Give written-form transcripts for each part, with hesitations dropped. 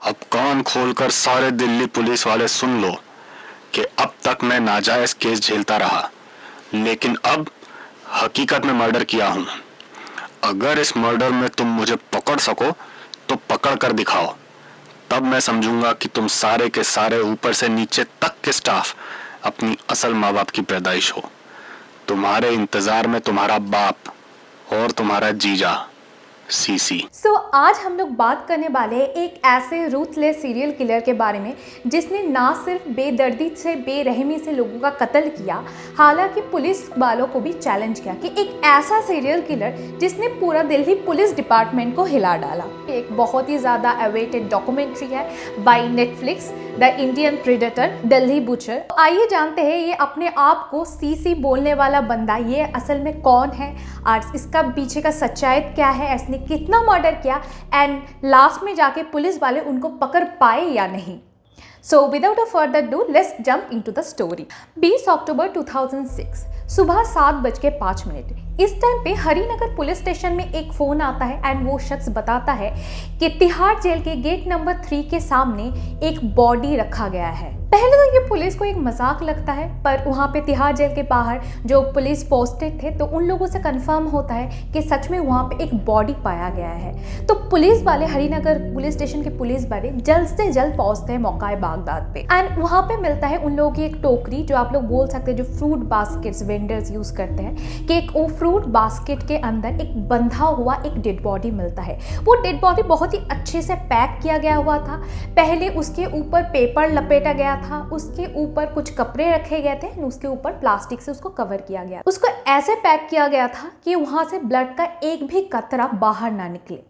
अब कान खोलकर सारे दिल्ली पुलिस वाले सुन लो कि अब तक मैं नाजायज केस झेलता रहा, लेकिन अब हकीकत में मर्डर किया हूं। अगर इस मर्डर में तुम मुझे पकड़ सको तो पकड़ कर दिखाओ, तब मैं समझूंगा कि तुम सारे के सारे ऊपर से नीचे तक के स्टाफ अपनी असल माँ बाप की पैदाइश हो। तुम्हारे इंतजार में तुम्हारा बाप और तुम्हारा जीजा सीसी। आज हम लोग बात करने वाले हैं एक ऐसे रूथलेस सीरियल किलर के बारे में जिसने ना सिर्फ बेदर्दी से बेरहमी से लोगों का कत्ल किया, हालांकि पुलिस वालों को भी चैलेंज किया कि एक ऐसा सीरियल किलर जिसने पूरा दिल्ली पुलिस डिपार्टमेंट को हिला डाला। एक बहुत ही ज़्यादा अवेटेड डॉक्यूमेंट्री है by Netflix, the Indian predator Delhi butcher. आइए जानते हैं ये अपने आप को सीसी बोलने वाला बंदा ये असल में कौन है और इसका पीछे का सच्चाई क्या है, इसने कितना मर्डर किया एंड लास्ट में जाके पुलिस वाले उनको पकड़ पाए या नहीं। So without a further ado, let's jump into the story. 20 अक्टूबर 2006 सुबह 7:05। इस टाइम पे हरिनगर पुलिस स्टेशन में एक फ़ोन आता है एंड वो शख्स बताता है कि तिहाड़ जेल के गेट नंबर 3 के सामने एक बॉडी रखा गया है। पहले तो ये पुलिस को एक मजाक लगता है, पर वहाँ पे तिहाड़ जेल के बाहर जो पुलिस पोस्टेड थे तो उन लोगों से कंफर्म होता है कि सच में वहाँ पे एक बॉडी पाया गया है। तो पुलिस वाले, हरिनगर पुलिस स्टेशन के पुलिस वाले जल्द से जल्द पहुँचते हैं मौकाए बागदाद पे एंड वहाँ पे मिलता है उन लोगों की एक टोकरी, जो आप लोग बोल सकते हैं जो फ्रूट बास्केट्स वेंडर्स यूज़ करते हैं, कि एक वो फ्रूट बास्केट के अंदर एक बंधा हुआ एक डेड बॉडी मिलता है। वो डेड बॉडी बहुत ही अच्छे से पैक किया गया हुआ था। पहले उसके ऊपर पेपर लपेटा गया था, उसके ऊपर कुछ कपड़े रखे गए थे, उसके ऊपर प्लास्टिक से उसको कवर किया गया। उसको ऐसे पैक किया गया था कि वहां से ब्लड का एक भी कतरा बाहर ना निकले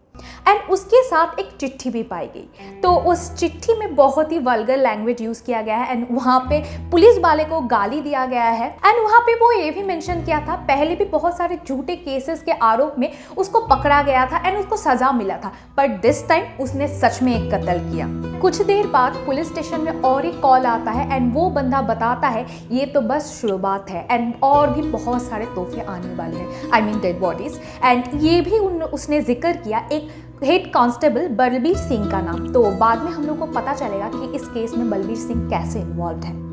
एंड उसके साथ एक चिट्ठी भी पाई गई। तो उस चिट्ठी में बहुत ही वल्गर लैंग्वेज यूज किया गया है एंड वहाँ पे पुलिस वाले को गाली दिया गया है एंड वहाँ पे वो ये भी मेंशन किया था, पहले भी बहुत सारे झूठे केसेस के आरोप में उसको पकड़ा गया था एंड उसको सजा मिला था, पर दिस टाइम उसने सच में एक कत्ल किया। कुछ देर बाद पुलिस स्टेशन में और एक कॉल आता है एंड वो बंदा बताता है ये तो बस शुरुआत है एंड और भी बहुत सारे तोहफे आने वाले हैं, I mean dead bodies. And ये भी उसने जिक्र किया एक हेड कांस्टेबल बलबीर सिंह का नाम। तो बाद में हम लोग को पता चलेगा कि इस केस में बलबीर सिंह कैसे इन्वॉल्व है।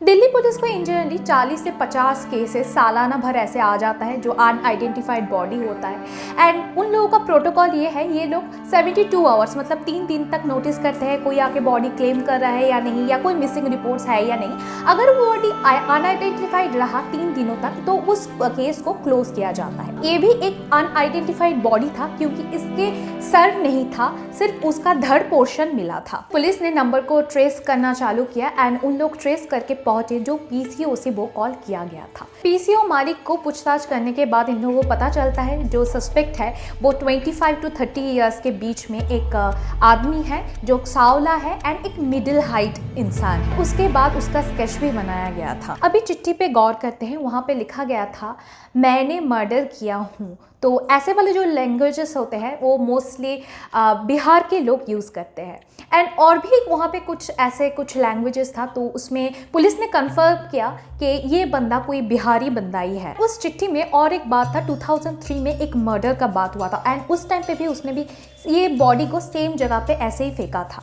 दिल्ली पुलिस को इन जनरली 40 से 50 केसेस सालाना भर ऐसे आ जाता है जो अनआइडेंटिफाइड बॉडी होता है एंड उन लोगों का प्रोटोकॉल ये है, ये लोग 72 आवर्स मतलब 3 दिन तक नोटिस करते हैं कोई आके बॉडी क्लेम कर रहा है या नहीं, या कोई मिसिंग रिपोर्ट्स है या नहीं। अगर वो बॉडी अनआइडेंटिफाइड रहा 3 दिनों तक तो उस केस को क्लोज किया जाता है। ये भी एक अनआइडेंटिफाइड बॉडी था क्योंकि इसके सर नहीं था, सिर्फ उसका धड़ पोर्शन मिला था। पुलिस ने नंबर को ट्रेस करना चालू किया एंड उन लोग ट्रेस करके पहुंचे जो पीसीओ से वो कॉल किया गया था। पीसीओ मालिक को पूछताछ करने के बाद इन लोगों को पता चलता है जो सस्पेक्ट है वो 25 to 30 ईयर्स के बीच में एक आदमी है जो सावला है एंड एक मिडिल हाइट इंसान है। उसके बाद उसका स्केच भी बनाया गया था। अभी चिट्ठी पे गौर करते हैं, वहाँ पे लिखा गया था मैंने मर्डर किया हूँ। तो ऐसे वाले जो लैंग्वेजेस होते हैं वो मोस्टली बिहार के लोग यूज़ करते हैं एंड और भी वहाँ पे कुछ ऐसे कुछ लैंग्वेजेस था। तो उसमें पुलिस ने कंफर्म किया कि ये बंदा कोई बिहारी बंदा ही है। उस चिट्ठी में और एक बात था, 2003 में एक मर्डर का बात हुआ था एंड उस टाइम पे भी उसने भी ये बॉडी को सेम जगह पे ऐसे ही फेंका था,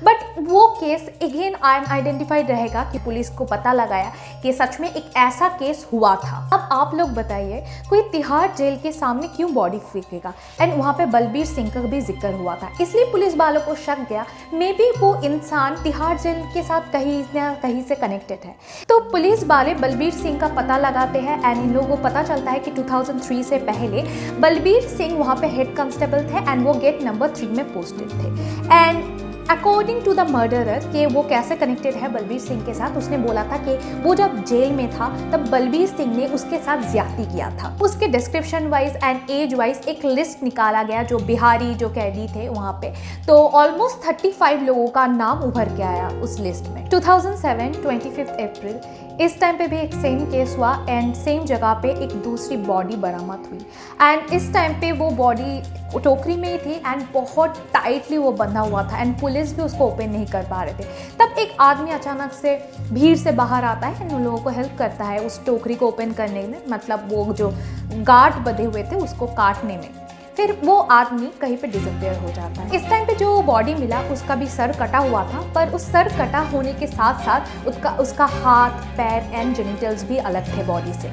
बट वो केस अगेन अनआइडेंटिफाइड रहेगा कि पुलिस को पता लगाया कि सच में एक ऐसा केस हुआ था। अब आप लोग बताइए कोई तिहाड़ जेल के सामने क्यों बॉडी फेंकेगा एंड वहाँ पे बलबीर सिंह का भी जिक्र हुआ था, इसलिए पुलिस वालों को शक गया मे बी वो इंसान तिहाड़ जेल के साथ कहीं ना कहीं से कनेक्टेड है। तो पुलिस वाले बलबीर सिंह का पता लगाते हैं एंड इन लोगों को पता चलता है कि 2003 से पहले बलबीर सिंह वहाँ पे हेड कांस्टेबल थे एंड वो गेट नंबर 3 में पोस्टेड थे and according to the murderer कि वो कैसे कनेक्टेड है बलबीर सिंह के साथ, उसने बोला था कि वो जब जेल में था तब बलबीर सिंह ने उसके साथ ज्यादती किया था। उसके description wise and age wise एक लिस्ट निकाला गया जो बिहारी जो कैदी थे वहाँ पे, तो ऑलमोस्ट 35 लोगों का नाम उभर के आया उस लिस्ट में। 2007 25 अप्रैल इस टाइम पे भी एक सेम केस हुआ एंड सेम जगह पे एक दूसरी बॉडी बरामद हुई एंड इस टाइम पे वो बॉडी टोकरी में ही थी एंड बहुत टाइटली वो बंधा हुआ था एंड पुलिस भी उसको ओपन नहीं कर पा रहे थे। तब एक आदमी अचानक से भीड़ से बाहर आता है एंड उन लोगों को हेल्प करता है उस टोकरी को ओपन करने में, मतलब वो जो गार्ड बंधे हुए थे उसको काटने में। फिर वो आदमी कहीं पे डिसअपियर हो जाता है। इस टाइम पे जो बॉडी मिला उसका भी सर कटा हुआ था, पर उस सर कटा होने के साथ साथ उसका हाथ, पैर एंड जेनिटल्स भी अलग थे बॉडी से।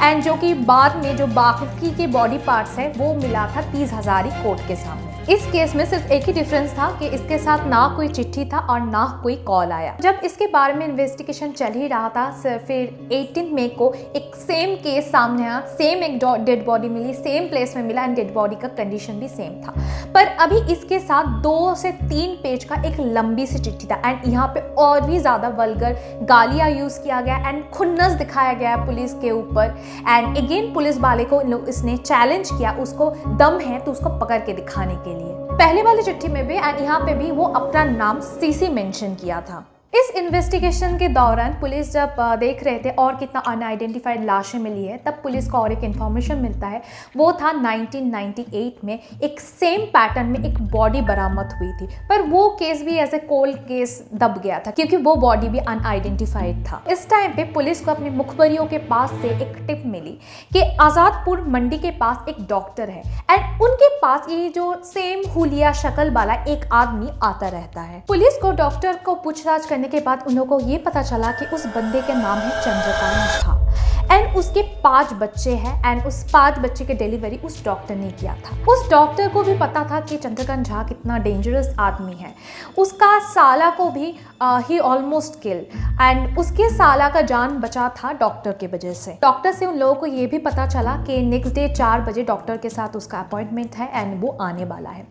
एंड जो कि बाद में जो बाकी के बॉडी पार्ट्स है वो मिला था 30 हज़ारी कोर्ट के सामने। इस केस में सिर्फ एक ही डिफरेंस था कि इसके साथ ना कोई चिट्ठी था और ना कोई कॉल आया। जब इसके बारे में इन्वेस्टिगेशन चल ही रहा था, फिर 18 मई को एक सेम केस सामने आया, सेम एक डेड बॉडी मिली, सेम प्लेस में मिला एंड डेड बॉडी का कंडीशन भी सेम था। पर अभी इसके साथ 2 से 3 पेज का एक लंबी सी चिट्ठी था एंड यहाँ पे और भी ज़्यादा वल्गर गालियाँ यूज़ किया गया एंड खुन्नस दिखाया गया पुलिस के ऊपर। एंड अगेन पुलिस वाले को इसने चैलेंज किया, उसको दम है तो उसको पकड़ के दिखाने के लिए। पहले वाली चिट्ठी में भी एंड यहाँ पे भी वो अपना नाम सीसी मेंशन किया था। इस इन्वेस्टिगेशन के दौरान पुलिस जब देख रहे थे और कितना अनआइडेंटिफाइड लाशें मिली है, तब पुलिस को और एक इन्फॉर्मेशन मिलता है। वो था 1998 में एक सेम पैटर्न में एक बॉडी बरामद हुई थी, पर वो केस भी ऐसे कोल्ड केस दब गया था क्योंकि वो बॉडी भी अनआइडेंटिफाइड था। इस टाइम पे पुलिस को अपने मुखबरियों के पास से एक टिप मिली कि आज़ादपुर मंडी के पास एक डॉक्टर है एंड उनके पास ये जो सेम हुलिया शक्ल वाला एक आदमी आता रहता है। पुलिस को डॉक्टर को पूछताछ करने के बाद उन लोगों को ये पता चला कि उस बंदे के नाम है चंद्रकांत झा एंड उसके 5 बच्चे हैं एंड उस 5 बच्चे के डिलीवरी उस डॉक्टर ने किया था। उस डॉक्टर को भी पता था कि चंद्रकांत झा कितना डेंजरस आदमी है। उसका साला को भी ही ऑलमोस्ट किल एंड उसके साला का जान बचा था डॉक्टर के वजह से। डॉक्टर से उन लोगों को ये भी पता चला कि नेक्स्ट डे 4 बजे डॉक्टर के साथ उसका अपॉइंटमेंट है एंड वो आने वाला है।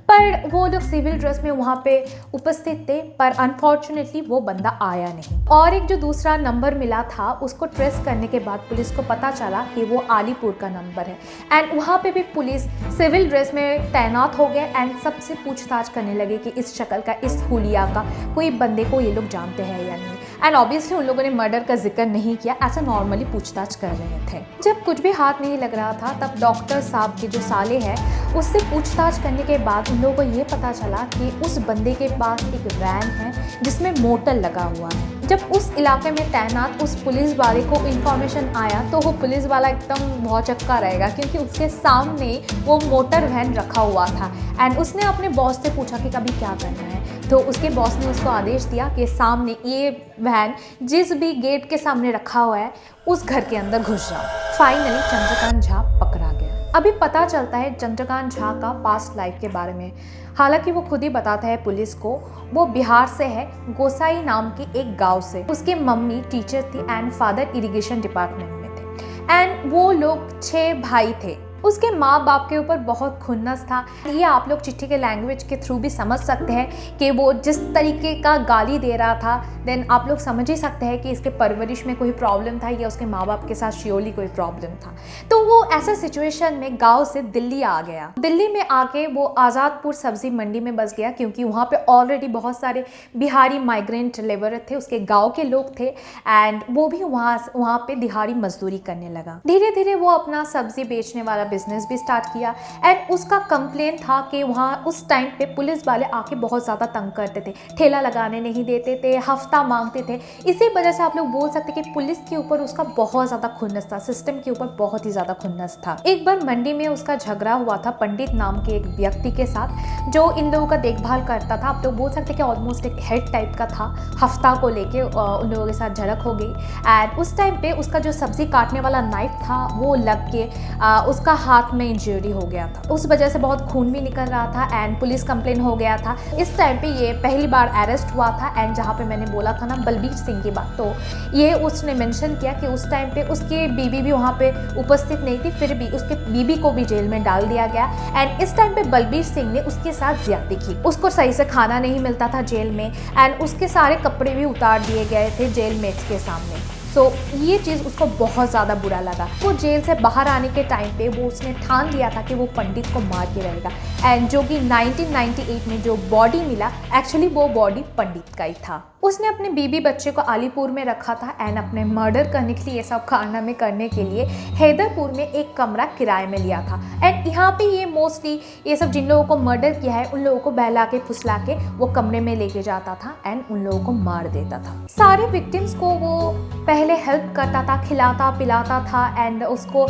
पर वो लोग सिविल ड्रेस में वहाँ पे उपस्थित थे, पर अनफॉर्चुनेटली वो बंदा आया नहीं। और एक जो दूसरा नंबर मिला था उसको ट्रेस करने के बाद पुलिस को पता चला कि वो आलीपुर का नंबर है एंड वहाँ पे भी पुलिस सिविल ड्रेस में तैनात हो गए एंड सबसे पूछताछ करने लगे कि इस शक्ल का, इस हुलिया का कोई बंदे को ये लोग जानते हैं या नहीं। एंड ऑब्वियसली उन लोगों ने मर्डर का जिक्र नहीं किया, ऐसा नॉर्मली पूछताछ कर रहे थे। जब कुछ भी हाथ नहीं लग रहा था तब डॉक्टर साहब के जो साले हैं उससे पूछताछ करने के बाद उन लोगों को ये पता चला कि उस बंदे के पास एक वैन है जिसमें मोटर लगा हुआ है। जब उस इलाके में तैनात उस पुलिस वाले को इन्फॉर्मेशन आया तो वो पुलिस वाला एकदम भौचक्का रहेगा क्योंकि उसके सामने वो मोटर वैन रखा हुआ था एंड उसने अपने बॉस से पूछा कि कभी क्या करना है, तो उसके बॉस ने उसको आदेश दिया कि सामने ये वैन जिस भी गेट के सामने रखा हुआ है उस घर के अंदर घुस जाओ। फाइनली चंद्रकांत झा पकड़ा गया। अभी पता चलता है चंद्रकांत झा का पास्ट लाइफ के बारे में। हालांकि वो खुद ही बताता है पुलिस को, वो बिहार से है, गोसाई नाम के एक गांव से। उसके मम्मी टीचर थी एंड फादर इरिगेशन डिपार्टमेंट में थे एंड वो लोग 6 भाई थे। उसके माँ बाप के ऊपर बहुत खुन्नस था। ये आप लोग चिट्ठी के लैंग्वेज के थ्रू भी समझ सकते हैं कि वो जिस तरीके का गाली दे रहा था, देन आप लोग समझ ही सकते हैं कि इसके परवरिश में कोई प्रॉब्लम था या उसके माँ बाप के साथ श्योरली कोई प्रॉब्लम था। तो वो ऐसा सिचुएशन में गांव से दिल्ली आ गया। दिल्ली में आके वो आज़ादपुर सब्जी मंडी में बस गया क्योंकि वहाँ पे ऑलरेडी बहुत सारे बिहारी माइग्रेंट लेबर थे, उसके गाँव के लोग थे एंड वो भी वहाँ पे दिहाड़ी मजदूरी करने लगा। धीरे धीरे वो अपना सब्जी बेचने वाला बिजनेस भी स्टार्ट किया एंड उसका कंप्लेंट था कि वहाँ उस टाइम पे पुलिस वाले आके बहुत ज़्यादा तंग करते थे, ठेला लगाने नहीं देते थे, हफ्ता मांगते थे। इसी वजह से आप लोग बोल सकते कि पुलिस के ऊपर उसका बहुत ज़्यादा खुन्नस था, सिस्टम के ऊपर बहुत ही ज़्यादा खुन्नस था। एक बार मंडी में उसका झगड़ा हुआ था पंडित नाम के एक व्यक्ति के साथ जो इन लोगों का देखभाल करता था। आप लोग बोल सकते कि ऑलमोस्ट एक हेड टाइप का था। हफ्ता को लेके उन लोगों के साथ झड़प हो गई एंड उस टाइम पे उसका जो सब्जी काटने वाला नाइफ था वो लग के उसका हाथ में इंजरी हो गया था। उस वजह से बहुत खून भी निकल रहा था एंड पुलिस कंप्लेन हो गया था। इस टाइम पे ये पहली बार अरेस्ट हुआ था एंड जहाँ पे मैंने बोला था ना बलबीर सिंह की बात, तो ये उसने मेंशन किया कि उस टाइम पे उसकी बीवी भी वहाँ पे उपस्थित नहीं थी, फिर भी उसके बीवी को भी जेल में डाल दिया गया एंड इस टाइम पे बलबीर सिंह ने उसके साथ ज्यादती की। उसको सही से खाना नहीं मिलता था जेल में एंड उसके सारे कपड़े भी उतार दिए गए थे जेल मेट्स के सामने। सो ये चीज़ उसको बहुत ज़्यादा बुरा लगा। वो जेल से बाहर आने के टाइम पे वो उसने ठान लिया था कि वो पंडित को मार के रहेगा एंड जो कि 1998 में जो बॉडी मिला एक्चुअली वो बॉडी पंडित का ही था। उसने अपने बीबी बच्चे को अलीपुर में रखा था एंड अपने मर्डर करने के लिए, ये सब कारनामे करने के लिए हैदरपुर में एक कमरा किराए में लिया था। एंड यहाँ पे ये मोस्टली ये सब जिन लोगों को मर्डर किया है उन लोगों को बहला के फुसला के वो कमरे में लेके जाता था एंड उन लोगों को मार देता था। सारे विक्टिम्स को वो पहले हेल्प करता था, खिलाता पिलाता था एंड उसको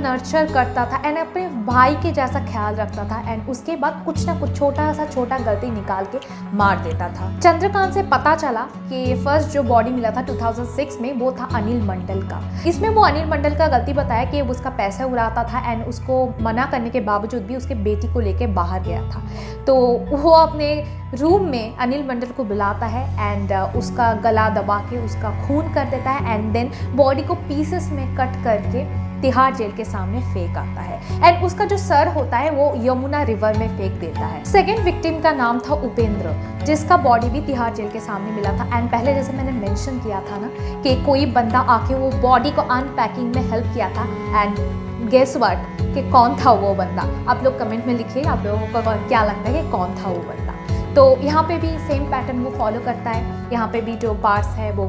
नर्चर करता था एंड अपने भाई के जैसा ख्याल रखता था एंड उसके बाद कुछ ना कुछ छोटा गलती निकाल के मार देता था। चंद्रकांत से पता चला कि फर्स्ट जो बॉडी मिला था 2006 में वो था अनिल मंडल का। इसमें वो अनिल मंडल का गलती बताया कि उसका पैसा उड़ाता था एंड उसको मना करने के बावजूद भी उसके बेटी को लेके बाहर गया था। तो वो अपने रूम में अनिल मंडल को बुलाता है एंड उसका गला दबा के उसका खून कर देता है एंड देन बॉडी को पीसेस में कट करके तिहाड़ जेल के सामने फेंक आता है एंड उसका जो सर होता है वो यमुना रिवर में फेंक देता है। सेकेंड विक्टिम का नाम था उपेंद्र, जिसका बॉडी भी तिहाड़ जेल के सामने मिला था एंड पहले जैसे मैंने मेंशन किया था ना कि कोई बंदा आके वो बॉडी को अनपैकिंग में हेल्प किया था एंड गेस व्हाट कि कौन था वो बंदा। आप लोग कमेंट में लिखिए आप लोगों को क्या लगता है कि कौन था वो बंदा। तो यहाँ पे भी सेम पैटर्न वो फॉलो करता है। यहाँ पे भी जो पार्ट्स है वो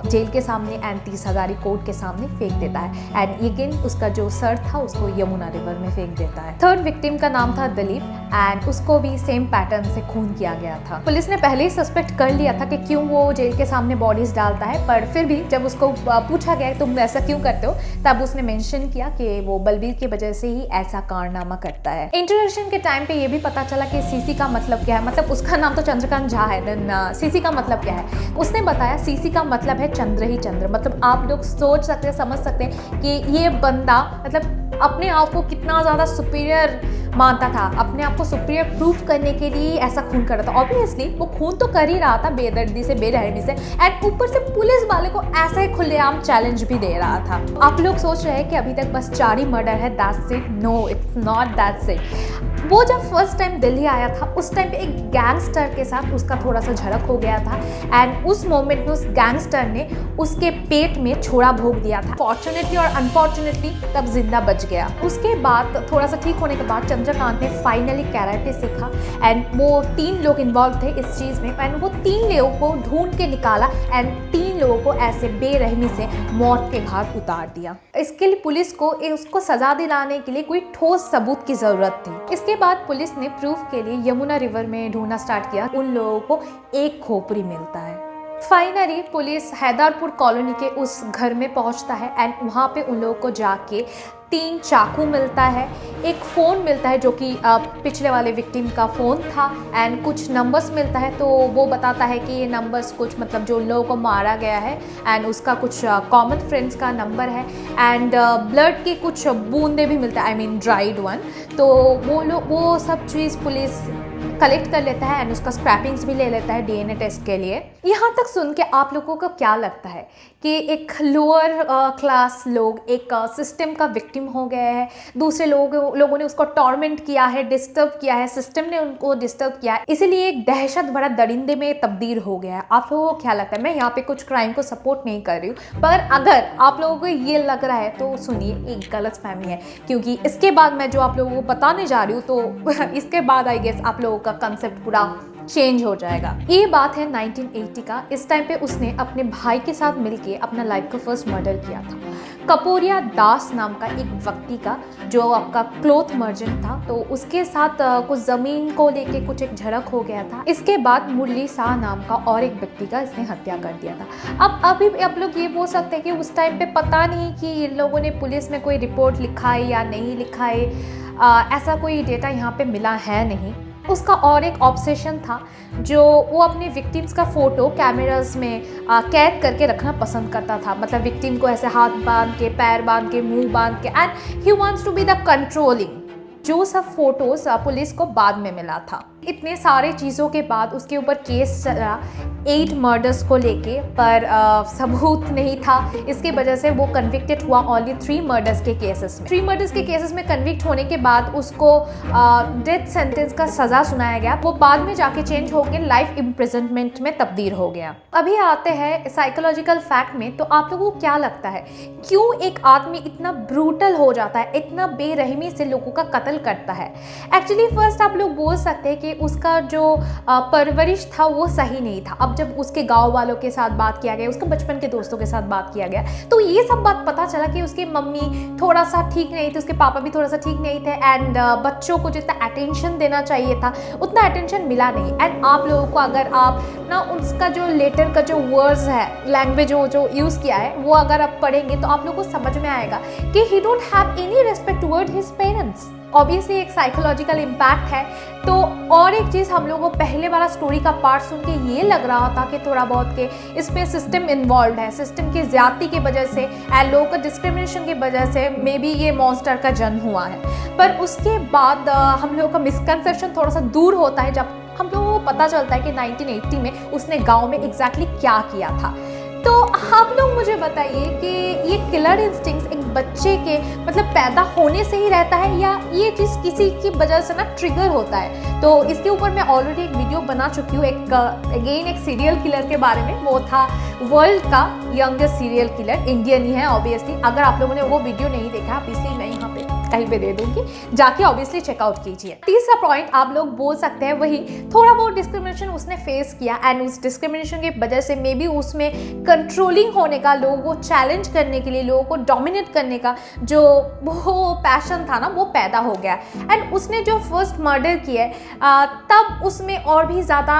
जेल के सामने एंड 30 हज़ारी कोर्ट के सामने फेंक देता है एंड अगेन उसका जो सर था उसको यमुना रिवर में फेंक देता है। थर्ड विक्टिम का नाम था दिलीप एंड उसको भी सेम पैटर्न से खून किया गया था। पुलिस ने पहले ही सस्पेक्ट कर लिया था कि क्यों वो जेल के सामने बॉडीज डालता है, पर फिर भी जब उसको पूछा गया तुम ऐसा क्यों करते हो तब उसने मेंशन किया कि वो बलबीर की वजह से ही ऐसा कारनामा करता है। इंट्रोडक्शन के टाइम पे ये भी पता चला कि सीसी का मतलब क्या है, मतलब उसका नाम तो चंद्रकांत झा है, देन सीसी का मतलब क्या है। उसने बताया सीसी का मतलब है चंद्र ही चंद्र। मतलब आप लोग सोच सकते हैं, समझ सकते हैं कि ये बंदा मतलब अपने आप को कितना ज़्यादा सुपीरियर मानता था, अपने आप को सुपीरियर प्रूफ करने के लिए ऐसा खून कर रहा था। ऑब्वियसली वो खून तो कर ही रहा था बेदर्दी से, बेरहमी से एंड ऊपर से पुलिस वाले को ऐसा ही खुलेआम चैलेंज भी दे रहा था। आप लोग सोच रहे हैं कि अभी तक बस 4 ही मर्डर है, that's it. No, it's not that's it. वो जब फर्स्ट टाइम दिल्ली आया था उस टाइम पे एक गैंगस्टर के साथ उसका थोड़ा सा झड़प हो गया था एंड उस मोमेंट में उस गैंगस्टर ने उसके पेट में छोड़ा भोग दिया था। फॉर्चुनेटली और अनफॉर्चुनेटली तब जिंदा बच गया। उसके बाद थोड़ा सा ठीक होने के बाद चंद्रकांत ने फाइनली कैराटे सीखा एंड वो 3 लोग इन्वॉल्व थे इस चीज़ में एंड वो 3 लोगों को ढूंढ के निकाला एंड 3 लोगों को ऐसे बेरहमी से मौत के घाट उतार दिया। इसके लिए पुलिस को उसको सजा दिलाने के लिए कोई ठोस सबूत की जरूरत थी। इसके बाद पुलिस ने प्रूफ के लिए यमुना रिवर में ढूंढना स्टार्ट किया। उन लोगों को एक खोपड़ी मिलता है। फाइनली पुलिस हैदरपुर कॉलोनी के उस घर में पहुंचता है एंड वहाँ पे उन लोगों को जाके 3 चाकू मिलता है, एक फ़ोन मिलता है जो कि पिछले वाले विक्टिम का फ़ोन था एंड कुछ नंबर्स मिलता है। तो वो बताता है कि ये नंबर्स कुछ मतलब जो लोगों को मारा गया है एंड उसका कुछ कॉमन फ्रेंड्स का नंबर है एंड ब्लड के कुछ बूंदे भी मिलता है, आई मीन ड्राइड वन। तो वो सब चीज़ पुलिस कलेक्ट कर लेता है एंड उसका स्क्रैपिंग्स भी ले लेता है डीएनए टेस्ट के लिए। यहाँ तक सुन के आप लोगों को क्या लगता है कि एक लोअर क्लास लोग एक सिस्टम का विक्टिम हो गए हैं, दूसरे लोगों ने उसको टॉर्मेंट किया है, डिस्टर्ब किया है, सिस्टम ने उनको डिस्टर्ब किया है, इसीलिए एक दहशत भरा दरिंदे में तब्दील हो गया है। आप लोगों को क्या लगता है? मैं यहाँ पे कुछ क्राइम को सपोर्ट नहीं कर रही हूँ, पर अगर आप लोगों को ये लग रहा है तो सुनिए, एक गलतफहमी है, क्योंकि इसके बाद मैं जो आप लोगों को बताने जा रही हूँ तो इसके बाद आई गेस आप लोगों का कंसेप्ट पूरा चेंज हो जाएगा। ये बात है 1980 का। इस टाइम पे उसने अपने भाई के साथ मिलके अपना लाइफ का फर्स्ट मर्डर किया था। कपूरिया दास नाम का एक व्यक्ति का जो आपका क्लोथ मर्चेंट था, तो उसके साथ कुछ ज़मीन को लेके कुछ एक झड़प हो गया था। इसके बाद मुरली शाह नाम का और एक व्यक्ति का इसने हत्या कर दिया था। अब अभी आप लोग ये बोल सकते हैं कि उस टाइम पे पता नहीं कि इन लोगों ने पुलिस में कोई रिपोर्ट लिखा है या नहीं लिखा है, ऐसा कोई डेटा यहाँ पे मिला है नहीं। उसका और एक ऑब्सेशन था जो वो अपने विक्टिम्स का फ़ोटो कैमरास में कैद करके रखना पसंद करता था। मतलब विक्टिम को ऐसे हाथ बांध के, पैर बांध के, मुंह बांध के, and he wants to be the controlling. जो सब फोटोज पुलिस को बाद में मिला था। इतने सारे चीज़ों के बाद उसके ऊपर केस चला 8 मर्डर्स को लेके, पर सबूत नहीं था। इसकी वजह से वो कन्विक्टेड हुआ ओनली 3 मर्डर्स के केसेस में। 3 मर्डर्स के केसेस में कन्विक्ट होने के बाद उसको डेथ सेंटेंस का सज़ा सुनाया गया। वो बाद में जाके चेंज होकर लाइफ इम्प्रिजनमेंट में तब्दील हो गया। अभी आते हैं साइकोलॉजिकल फैक्ट में। तो आप लोगों को क्या लगता है क्यों एक आदमी इतना ब्रूटल हो जाता है, इतना बेरहमी से लोगों का कत्ल करता है? एक्चुअली फर्स्ट आप लोग बोल सकते हैं कि उसका जो परवरिश था वो सही नहीं था। अब जब उसके गांव वालों के साथ बात किया गया, उसके बचपन के दोस्तों के साथ बात किया गया, तो ये सब बात पता चला कि उसकी मम्मी थोड़ा सा ठीक नहीं थी, उसके पापा भी थोड़ा सा ठीक नहीं थे, एंड बच्चों को जितना अटेंशन देना चाहिए था उतना अटेंशन मिला नहीं। एंड आप लोगों को अगर आप ना उसका जो लेटर का जो वर्ड्स है, लैंग्वेज जो यूज़ किया है, वो अगर आप पढ़ेंगे तो आप लोगों को समझ में आएगा कि ही don't have any respect toward his parents. Obviously एक साइकोलॉजिकल इम्पैक्ट है। तो और एक चीज़, हम लोगों को पहले वाला स्टोरी का पार्ट सुन के ये लग रहा था कि थोड़ा बहुत के इसमें सिस्टम इन्वॉल्व है, सिस्टम की ज़्यादती की वजह से एंड लोगों का डिस्क्रिमिनेशन की वजह से मे बी ये मॉन्स्टर का जन्म हुआ है। पर उसके बाद हम लोगों का मिसकंसेप्शन थोड़ा सा दूर होता है जब हम लोगों को पता चलता है कि 1980 में उसने गाँव में एग्जैक्टली क्या किया था। तो आप लोग मुझे बताइए कि ये किलर इंस्टिंक्ट्स एक बच्चे के मतलब पैदा होने से ही रहता है या ये चीज़ किसी की वजह से ना ट्रिगर होता है? तो इसके ऊपर मैं ऑलरेडी एक वीडियो बना चुकी हूँ, एक सीरियल किलर के बारे में। वो था वर्ल्ड का यंगेस्ट सीरियल किलर, इंडियन ही है ऑब्वियसली। अगर आप लोगों ने वो वीडियो नहीं देखा आप, इसलिए मैं यहाँ पे कहीं पे दे दूंगी, जाके ऑब्वियसली चेकआउट कीजिए। तीसरा पॉइंट आप लोग बोल सकते हैं वही थोड़ा बहुत डिस्क्रिमिनेशन उसने फेस किया एंड उस डिस्क्रिमिनेशन की वजह से मे बी उसमें कंट्रोलिंग होने का, लोगों को चैलेंज करने के लिए, लोगों को डोमिनेट करने का जो वो पैशन था ना वो पैदा हो गया। एंड उसने जो फर्स्ट मर्डर किया तब उसमें और भी ज़्यादा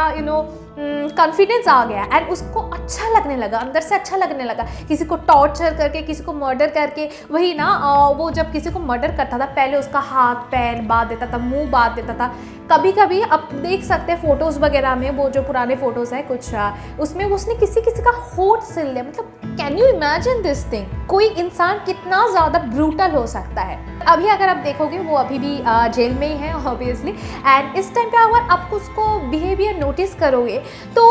कॉन्फिडेंस आ गया एंड उसको अच्छा लगने लगा, अंदर से अच्छा लगने लगा। किसी को टॉर्चर करके, किसी को मर्डर करके, वही ना वो जब किसी को मर्डर करता था पहले उसका हाथ पैर बांध देता था, मुंह बांध देता था। कभी कभी आप देख सकते हैं फोटोज़ वगैरह में, वो जो पुराने फोटोज़ हैं कुछ उसमें उसने किसी का होठ सिल लिया। मतलब can you imagine this thing? कोई इंसान कितना ज़्यादा ब्रूटल हो सकता है। अभी अगर आप देखोगे वो अभी भी जेल में ही है ऑब्वियसली, एंड इस टाइम पे अगर आप उसको बिहेवियर नोटिस करोगे तो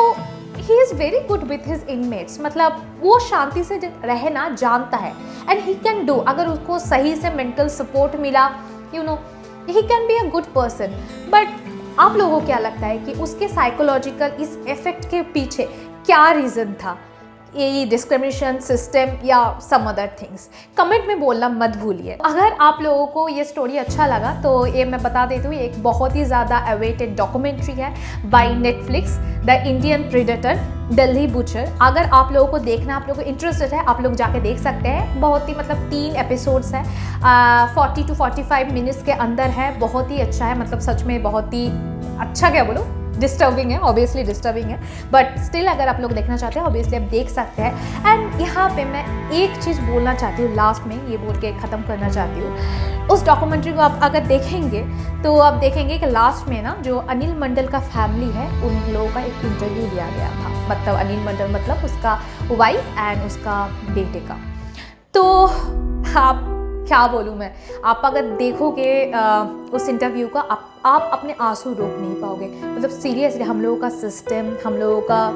he is very good with his inmates. मतलब वो शांति से रहना जानता है एंड ही कैन डू, अगर उसको सही से मेंटल सपोर्ट मिला, you know, he can be a good person. But आप लोगों को क्या लगता है कि उसके साइकोलॉजिकल इस इफेक्ट के पीछे क्या रीज़न था? ये डिस्क्रिमिनेशन सिस्टम या सम अदर थिंग्स? कमेंट में बोलना मत भूलिए। अगर आप लोगों को ये स्टोरी अच्छा लगा तो ये मैं बता देती हूँ, एक बहुत ही ज़्यादा अवेटेड डॉक्यूमेंट्री है by Netflix, the Indian predator Delhi butcher. अगर आप लोगों को देखना, आप लोगों को इंटरेस्टेड है, आप लोग जाके देख सकते हैं। बहुत ही मतलब 3 एपिसोड्स हैं, 40 to 45 मिनट्स के अंदर है। बहुत ही अच्छा है, मतलब सच में बहुत ही अच्छा, क्या बोलो, डिस्टर्बिंग है, ऑब्वियसली डिस्टर्बिंग है, बट स्टिल अगर आप लोग देखना चाहते हैं ऑब्वियसली आप देख सकते हैं। एंड यहाँ पे मैं एक चीज़ बोलना चाहती हूँ लास्ट में, ये बोल के ख़त्म करना चाहती हूँ। उस डॉक्यूमेंट्री को आप अगर देखेंगे तो आप देखेंगे कि लास्ट में ना जो अनिल मंडल का फैमिली है उन लोगों का एक इंटरव्यू लिया गया था। मतलब अनिल मंडल मतलब उसका वाइफ एंड उसका बेटे का। तो आप क्या बोलूँ मैं, आप अगर देखोगे उस इंटरव्यू का आप अपने आंसू रोक नहीं पाओगे। मतलब सीरियसली हम लोगों का सिस्टम, हम लोगों का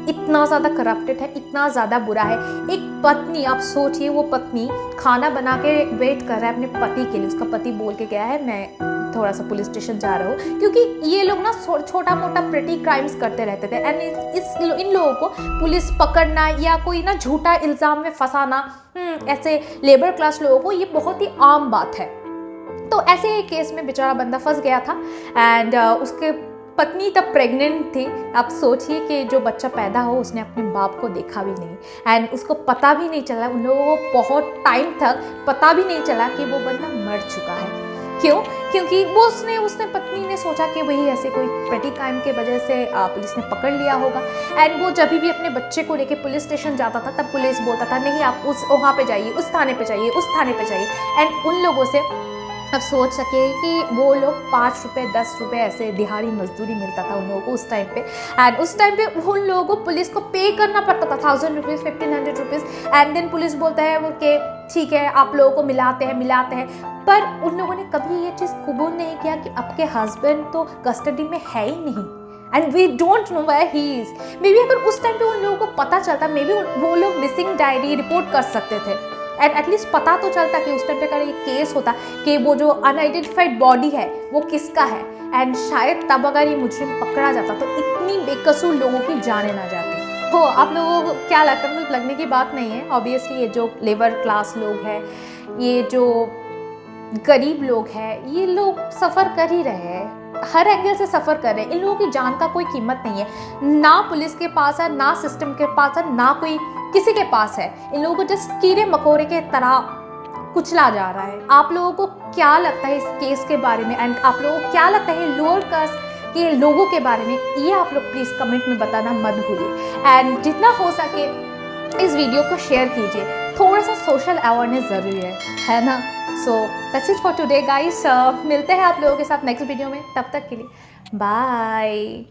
इतना ज़्यादा करप्टेड है, इतना ज़्यादा बुरा है। एक पत्नी, आप सोचिए, वो पत्नी खाना बना के वेट कर रहा है अपने पति के लिए। उसका पति बोल के गया है मैं थोड़ा सा पुलिस स्टेशन जा रहा हूँ, क्योंकि ये लोग ना छोटा मोटा प्रेटी क्राइम्स करते रहते थे एंड इन लोगों को पुलिस पकड़ना या कोई ना झूठा इल्ज़ाम में फंसाना, ऐसे लेबर क्लास लोगों को ये बहुत ही आम बात है। तो ऐसे एक केस में बेचारा बंदा फंस गया था एंड उसके पत्नी तब प्रेग्नेंट थी। आप सोचिए कि जो बच्चा पैदा हो उसने अपने बाप को देखा भी नहीं एंड उसको पता भी नहीं चला, उन लोगों को बहुत टाइम तक पता भी नहीं चला कि वो बंदा मर चुका है। क्यों? क्योंकि वो उसने पत्नी ने सोचा कि वही ऐसे कोई पेटी क्राइम के वजह से पुलिस ने पकड़ लिया होगा। एंड वो जब भी अपने बच्चे को लेके पुलिस स्टेशन जाता था तब पुलिस बोलता था नहीं आप वहाँ पे जाइए, उस थाने पे जाइए, उस थाने पे जाइए। एंड उन लोगों से अब सोच सके कि वो लोग 5 रुपये 10 रुपये ऐसे दिहाड़ी मजदूरी मिलता था उन लोगों को उस टाइम पे। एंड उस टाइम पे उन लोगों को पुलिस को पे करना पड़ता था 1000 rupees, 1500 rupees. And then police बोलता है वो कि ठीक है आप लोगों को मिलाते हैं। पर उन लोगों ने कभी ये चीज़ कबूल नहीं किया कि आपके हस्बैंड तो कस्टडी में है ही नहीं and we don't know where he is. Maybe अगर उस टाइम पे उन लोगों को पता चलता, मे बी वो लोग मिसिंग डायरी रिपोर्ट कर सकते थे एंड एटलीस्ट पता तो चलता कि उस टाइम पे अगर ये केस होता कि वो जो अनआइडेंटिफाइड बॉडी है वो किसका है, एंड शायद तब अगर ये मुजरिम पकड़ा जाता तो इतनी बेकसूर लोगों की जाने ना जाती। तो आप लोगों को क्या लगता है? मतलब लगने की बात नहीं है, ऑब्वियसली ये जो लेबर क्लास लोग हैं, ये जो गरीब लोग हैं, ये लोग सफ़र कर ही रहे हैं, हर एंगल से सफ़र कर रहे हैं। इन लोगों की जान का कोई कीमत नहीं है, ना पुलिस के पास है, ना सिस्टम के पास है, ना कोई किसी के पास है। इन लोगों को जस्ट कीड़े मकोड़े के तरह कुचला जा रहा है। आप लोगों को क्या लगता है इस केस के बारे में, एंड आप लोगों को क्या लगता है लोअर कास्ट के लोगों के बारे में, ये आप लोग प्लीज़ कमेंट में बताना मत भूलिए। एंड जितना हो सके इस वीडियो को शेयर कीजिए, थोड़ा सा सोशल अवेयरनेस ज़रूरी है ना। So that's it for today guys. मिलते हैं आप लोगों के साथ नेक्स्ट वीडियो में, तब तक के लिए बाय।